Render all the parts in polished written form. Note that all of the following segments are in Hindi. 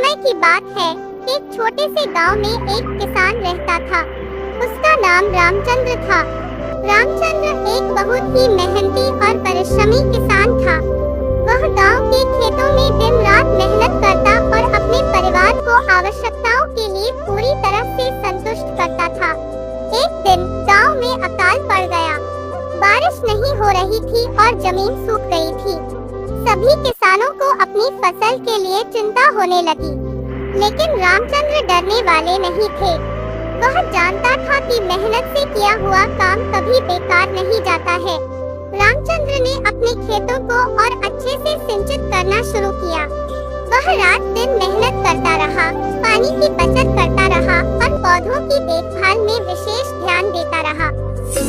समय की बात है। एक छोटे से गांव में एक किसान रहता था। उसका नाम रामचंद्र था। रामचंद्र एक बहुत ही मेहनती और परिश्रमी किसान था। वह गांव के खेतों में दिन रात मेहनत करता और अपने परिवार को आवश्यकताओं के लिए पूरी तरह से संतुष्ट करता था। एक दिन गांव में अकाल पड़ गया। बारिश नहीं हो रही थी और जमीन सूख गई थी। सभी किसानों को अपनी फसल के लिए चिंता होने लगी, लेकिन रामचंद्र डरने वाले नहीं थे। वह जानता था कि मेहनत से किया हुआ काम कभी बेकार नहीं जाता है। रामचंद्र ने अपने खेतों को और अच्छे से सिंचित करना शुरू किया। वह रात दिन मेहनत करता रहा, पानी की बचत करता रहा और पौधों की देखभाल में विशेष ध्यान देता रहा।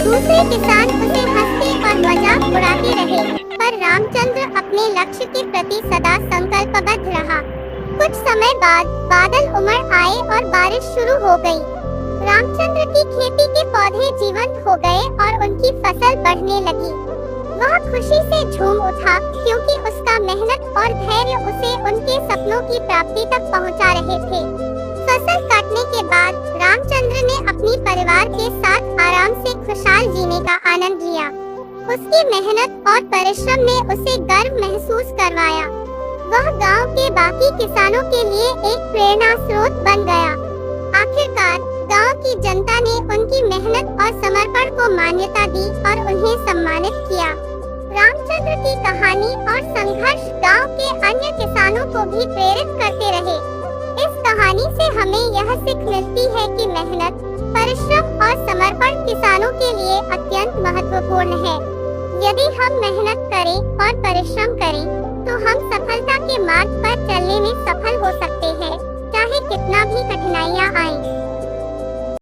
दूसरे किसान उसे हंसते और मजाक उड़ाते रहे, पर रामचंद्र अपने लक्ष्य के प्रति सदा संकल्पबद्ध रहा। कुछ समय बाद बादल उमड़ आए और बारिश शुरू हो गई। रामचंद्र की खेती के पौधे जीवंत हो गए और उनकी फसल बढ़ने लगी। वह खुशी से झूम उठा, क्योंकि उसका मेहनत और धैर्य उसे उनके सपनों की प्राप्ति तक पहुंचा रहे थे। फसल काटने के बाद रामचंद्र ने अपनी परिवार के साथ आराम से खुशहाल जीने का आनंद लिया। उसकी मेहनत और परिश्रम ने उसे गर्व महसूस करवाया। वह गांव के बाकी किसानों के लिए एक प्रेरणा स्रोत बन गया। आखिरकार गांव की जनता ने उनकी मेहनत और समर्पण को मान्यता दी और उन्हें सम्मानित किया। रामचंद्र की कहानी और संघर्ष गांव के अन्य किसानों को भी प्रेरित करते रहे। इस कहानी से हमें यह सीख मिलती है कि मेहनत, परिश्रम और समर्पण किसानों के लिए अत्यंत महत्वपूर्ण है। यदि हम मेहनत करें और परिश्रम करें, तो हम सफलता के मार्ग पर चलने में सफल हो सकते हैं, चाहे कितना भी कठिनाइयां आएं।